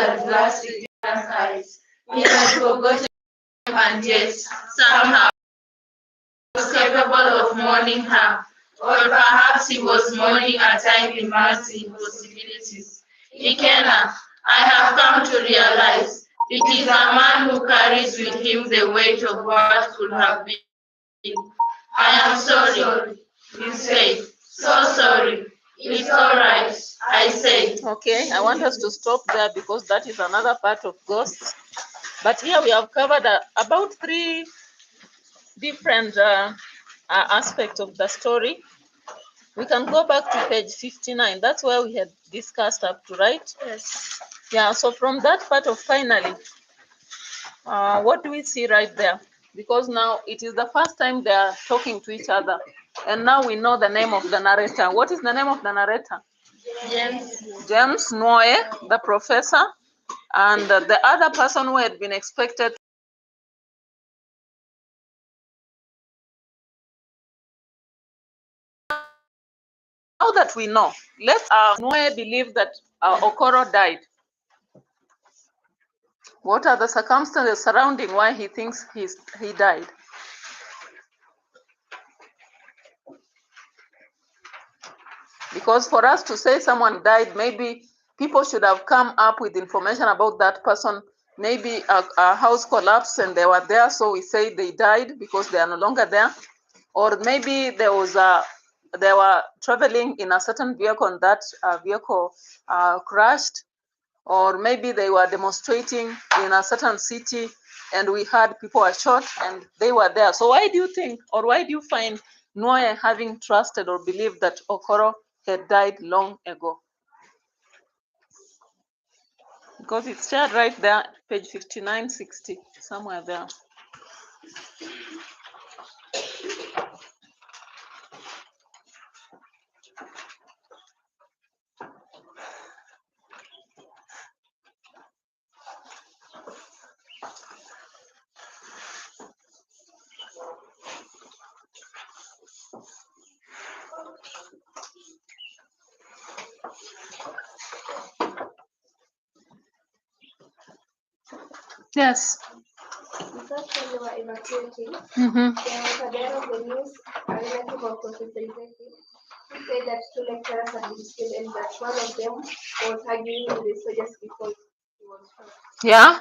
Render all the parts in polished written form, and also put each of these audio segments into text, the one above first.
at drastic different heights. He had forgotten and yet, somehow, he was capable of mourning her. Or perhaps he was mourning a time in mercy possibilities. Ikenna, I have come to realize it is a man who carries with him the weight of what could have been. I am sorry, you say. So sorry. It's all right, I say. Okay, I want us to stop there because that is another part of ghosts. But here we have covered about 3 different aspects of the story. We can go back to page 59. That's where we had discussed up to, right? Yes. Yeah, so from that part of finally, what do we see right there? Because now it is the first time they are talking to each other. And now we know the name of the narrator. What is the name of the narrator? James Noe, the professor, and the other person who had been expected. Now that we know, let's Noe believe that Okoro died. What are the circumstances surrounding why he thinks he died? Because for us to say someone died, maybe people should have come up with information about that person. Maybe a house collapsed and they were there, so we say they died because they are no longer there. Or maybe they were traveling in a certain vehicle and that vehicle crashed. Or maybe they were demonstrating in a certain city and we heard people were shot and they were there. So why do you think, or why do you find Noe having trusted or believed that Okoro had died long ago? Because it's shared right there, page 59, 60, somewhere there. Yes. Because when they were evacuating, Mm-hmm. there was a day of the news, a relative of Professor Izeki, who said that 2 lecturers had been killed and that one of them was arguing with the soldiers before he was shot. Yeah.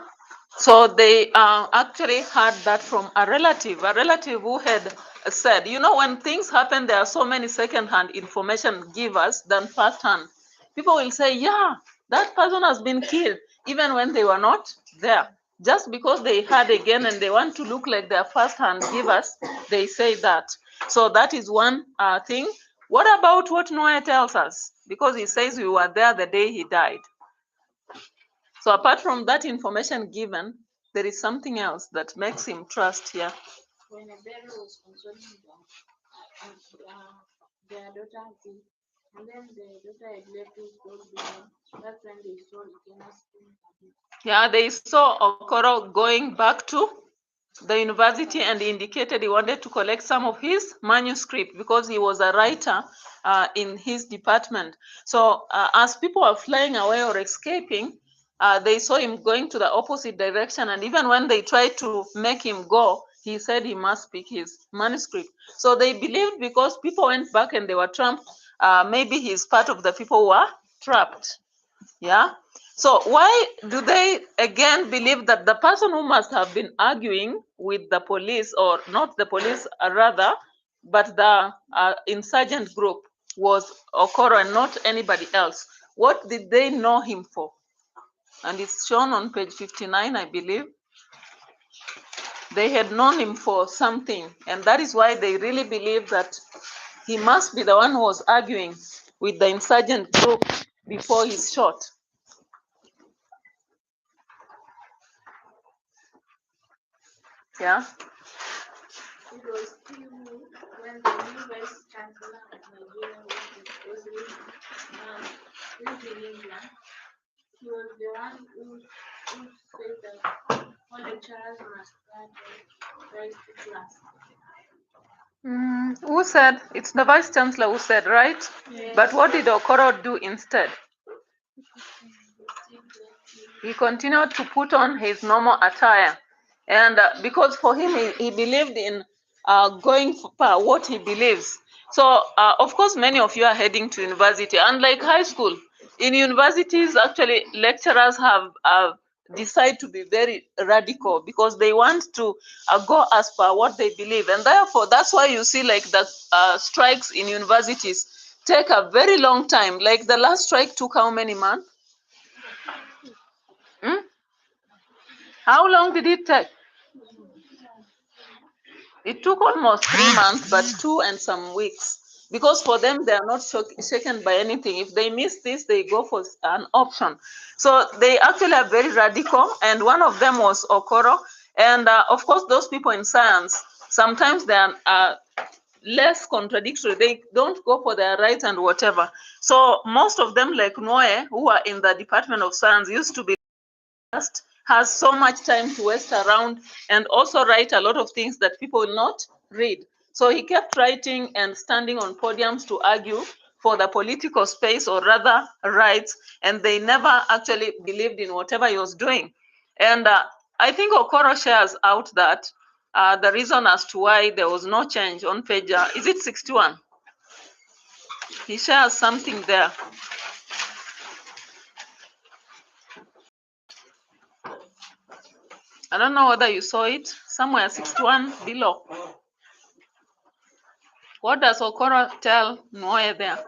So they actually heard that from a relative who had said, you know, when things happen, there are so many second-hand information givers than first-hand. People will say, yeah, that person has been killed, even when they were not there. Just because they heard again and they want to look like their first-hand givers, they say that. So that is one thing. What about what Noah tells us? Because he says we were there the day he died. So apart from that information given, there is something else that makes him trust here. When a bear was consoling their daughter, and then the daughter had left his dog behind, that's when they saw Ikenna's skin. Yeah, they saw Okoro going back to the university and he indicated he wanted to collect some of his manuscript because he was a writer in his department. So as people were flying away or escaping, they saw him going to the opposite direction, and even when they tried to make him go, he said he must pick his manuscript. So they believed because people went back and they were trapped, maybe he's part of the people who were trapped. Yeah. So why do they again believe that the person who must have been arguing with the police, or not the police rather, but the insurgent group was Okoro and not anybody else? What did they know him for? And it's shown on page 59, I believe. They had known him for something, and that is why they really believe that he must be the one who was arguing with the insurgent group before he's shot. Yeah. It was him when the new vice chancellor of Nigeria was lived in England. He was the one who said that all lecturers must rise to class. Who said? It's the vice chancellor who said, right? Yes. But what did Okoro do instead? he continued to put on his normal attire. And because for him, he believed in going for what he believes. So, of course, many of you are heading to university. Unlike high school, in universities, actually, lecturers have decide to be very radical because they want to go as per what they believe. And therefore, that's why you see like the strikes in universities take a very long time. Like the last strike took how many months? How long did it take? It took almost 3 months, but 2 and some weeks. Because for them, they are not shaken by anything. If they miss this, they go for an option. So they actually are very radical. And one of them was Okoro. And of course, those people in science, sometimes they are less contradictory. They don't go for their rights and whatever. So most of them, like Noe, who are in the Department of Science, used to be has so much time to waste around and also write a lot of things that people will not read. So he kept writing and standing on podiums to argue for the political space or rather rights, and they never actually believed in whatever he was doing. And I think Okoro shares out that the reason as to why there was no change on page, is it 61? He shares something there. I don't know whether you saw it, somewhere 61 below. What does Okoro tell Noe there?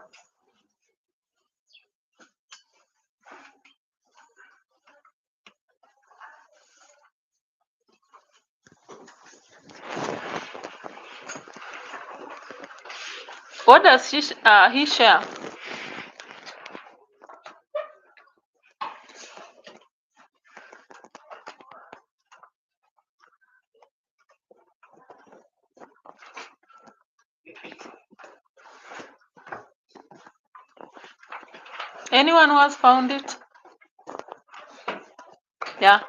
What does he share? Anyone who has found it? Yeah.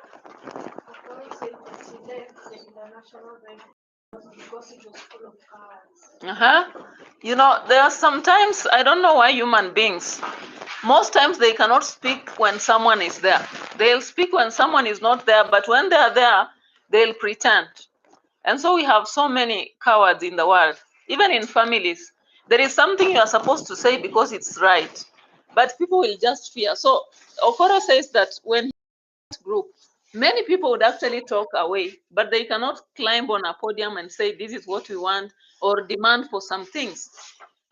You know, there are sometimes, I don't know why human beings, most times they cannot speak when someone is there. They'll speak when someone is not there, but when they're there, they'll pretend. And so we have so many cowards in the world, even in families. There is something you are supposed to say because it's right, but people will just fear. So Okoro says that when group, many people would actually talk away, but they cannot climb on a podium and say, this is what we want, or demand for some things.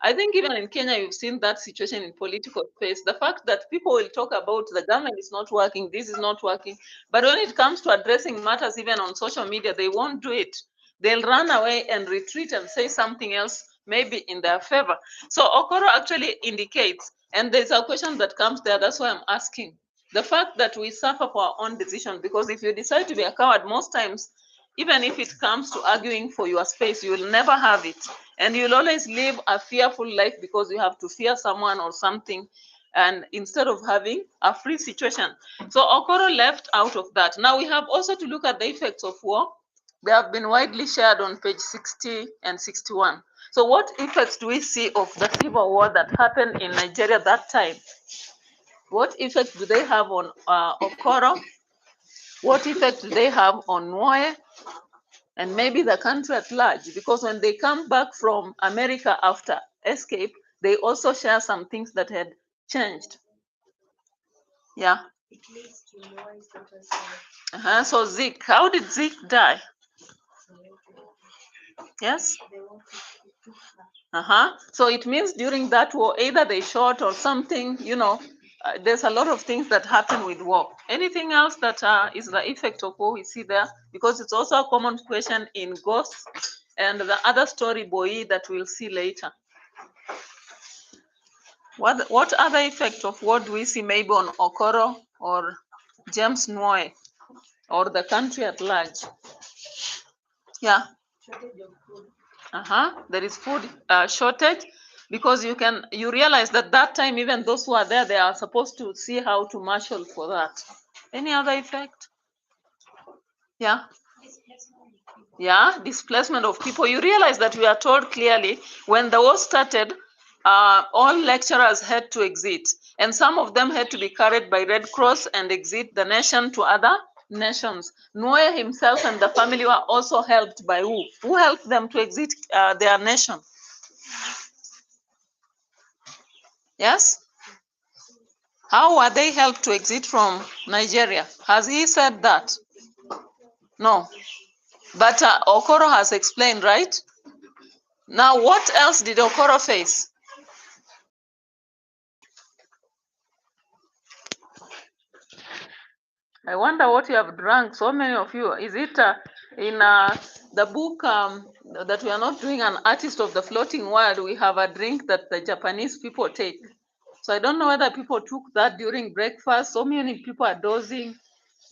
I think even in Kenya, you've seen that situation in political space. The fact that people will talk about the government is not working, this is not working, but when it comes to addressing matters even on social media, they won't do it. They'll run away and retreat and say something else, maybe in their favor. So Okoro actually indicates, and there's a question that comes there, that's why I'm asking. The fact that we suffer for our own decision, because if you decide to be a coward, most times, even if it comes to arguing for your space, you will never have it. And you'll always live a fearful life because you have to fear someone or something, and instead of having a free situation. So Okoro left out of that. Now we have also to look at the effects of war. They have been widely shared on page 60 and 61. So what effects do we see of the civil war that happened in Nigeria that time? What effect do they have on Okoro? What effect do they have on Noe? And maybe the country at large? Because when they come back from America after escape, they also share some things that had changed. Yeah. It leads to noise that was So Zeke, how did Zeke die? Yes? So it means during that war, either they shot or something, you know, there's a lot of things that happen with war. Anything else that is the effect of war we see there? Because it's also a common question in Ghosts and the other story, Boy, that we'll see later. What other effect of war do we see maybe on Okoro or James Noe or the country at large? Yeah. shortage of food. There is food shortage, because you realize that time, even those who are there, they are supposed to see how to marshal for that. Any other effect? Yeah. Displacement of people. You realize that we are told clearly when the war started, all lecturers had to exit. And some of them had to be carried by Red Cross and exit the nation to other nations. Nuer himself and the family were also helped by who? Who helped them to exit their nation? Yes? How were they helped to exit from Nigeria? Has he said that? No. But Okoro has explained, right? Now, what else did Okoro face? I wonder what you have drunk, so many of you. Is it in the book that we are not doing an artist of the floating world? We have a drink that the Japanese people take. So I don't know whether people took that during breakfast. So many people are dozing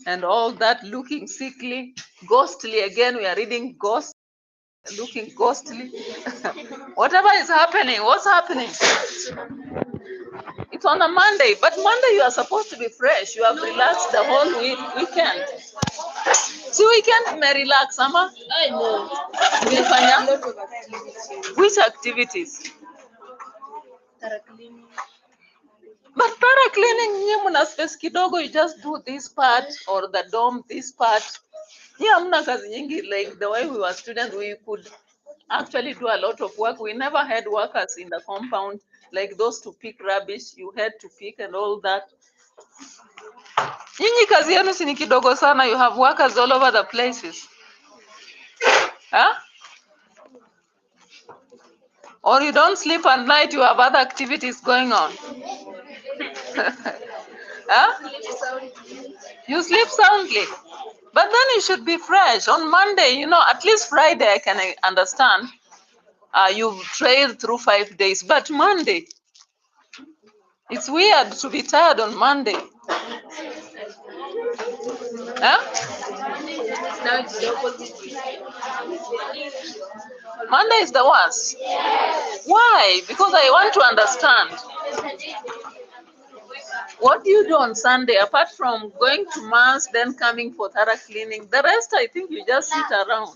and all that, looking sickly, ghostly. Again, we are reading ghost, looking ghostly. Whatever is happening, what's happening? It's on a Monday, but Monday you are supposed to be fresh. You have relaxed the whole weekend. See, weekend may relax, Ama. I know. Which activities? Tara cleaning. But para cleaning, nyinyi mna space kidogo, you just do this part or the dome, this part. Yeah, mna kazi nyingi. Like the way we were students, we could actually do a lot of work. We never had workers in the compound like those to pick rubbish. You had to pick and all that. Nyinyi kazi yenu si ni kidogo sana. You have workers all over the places. Huh? Or you don't sleep at night, you have other activities going on. Huh? You sleep soundly. But then you should be fresh. On Monday, you know, at least Friday I can understand. You've trailed through 5 days. But Monday, it's weird to be tired on Monday. Huh? Now it's the opposite. Monday is the worst. Why? Because I want to understand. What do you do on Sunday apart from going to mass, then coming for thorough cleaning? The rest, I think you just sit around.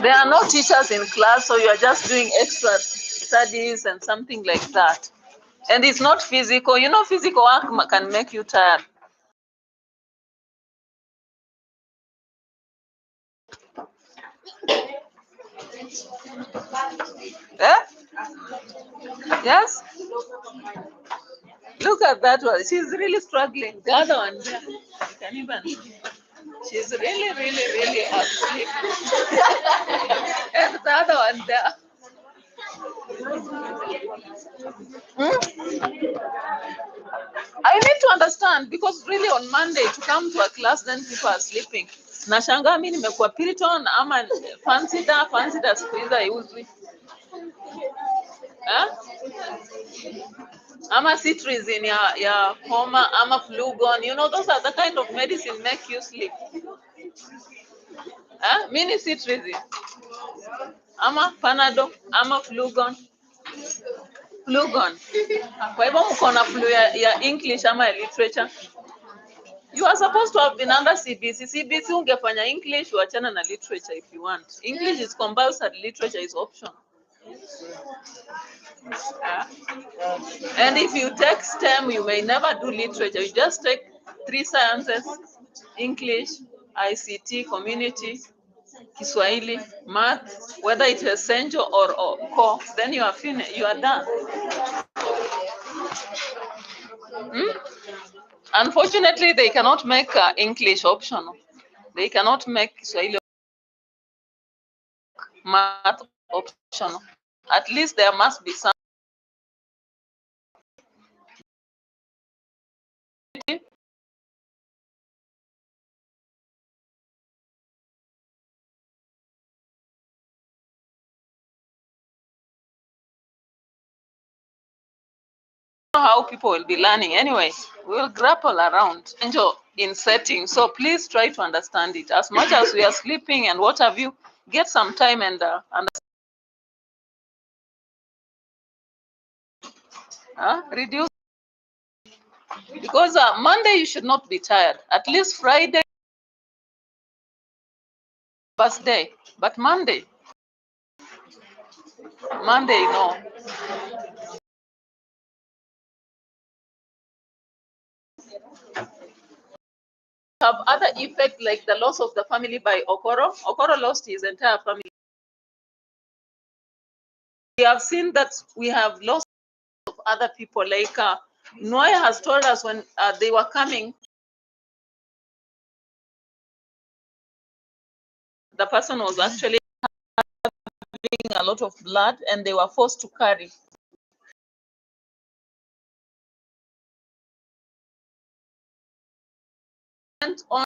There are no teachers in class, so you are just doing extra studies and something like that. And it's not physical. You know, physical work can make you tired. Eh? Yes? Look at that one. She's really struggling. The other one there. You can even see. She's really asleep. And the other one there. I need to understand because really on Monday to come to a class then people are sleeping. Nashangaa mimi nimekuwa Piriton ama fansida siku hizi haiuzwi. Ama cetirizine ya homa ama Flugon. You know, those are the kind of medicine make you sleep. Mini cetirizine. Ama Panado, ama Flugon. Flugon. Kwa hivyo mko na flu ya English ama ya literature. You are supposed to have been under CBC. CBC ungefanya English, uachana na literature if you want. English is compulsory, literature is optional. And if you take STEM, you may never do literature. You just take 3 sciences, English, ICT, community, Kiswahili, math, whether it's essential or core, then you are finished, you are done. Unfortunately, they cannot make English optional. They cannot make Swahili math optional. At least there must be some. How people will be learning. Anyway, we'll grapple around in setting. So please try to understand it. As much as we are sleeping and what have you, get some time and reduce. Because Monday you should not be tired. At least Friday, birthday. But Monday, no. have other effects like the loss of the family by Okoro. Okoro lost his entire family. We have seen that we have lost of other people. Like Noy has told us when they were coming, the person was actually having a lot of blood and they were forced to carry. On.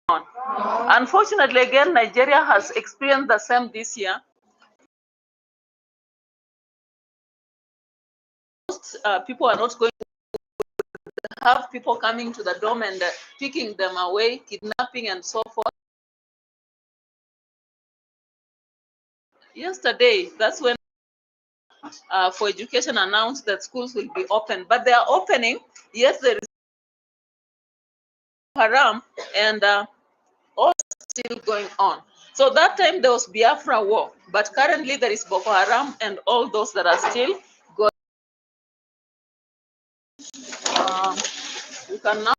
Unfortunately, again, Nigeria has experienced the same this year. Most people are not going to have people coming to the dorm and taking them away, kidnapping and so forth. Yesterday, that's when for education announced that schools will be open, but they are opening. Yes, there is Haram and all still going on. So that time there was Biafra war, but currently there is Boko Haram and all those that are still going. You can now,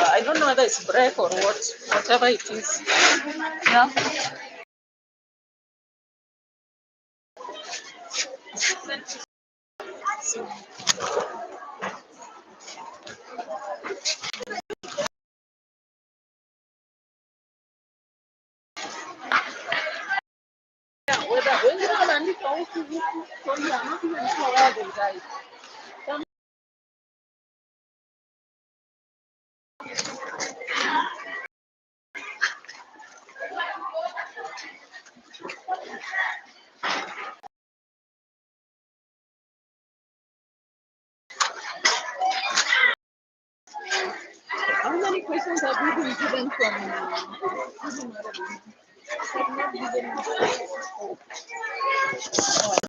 I don't know whether it's break or what, whatever it is. Yeah. Whether when you are not even sure where they died. How many questions have you been given from?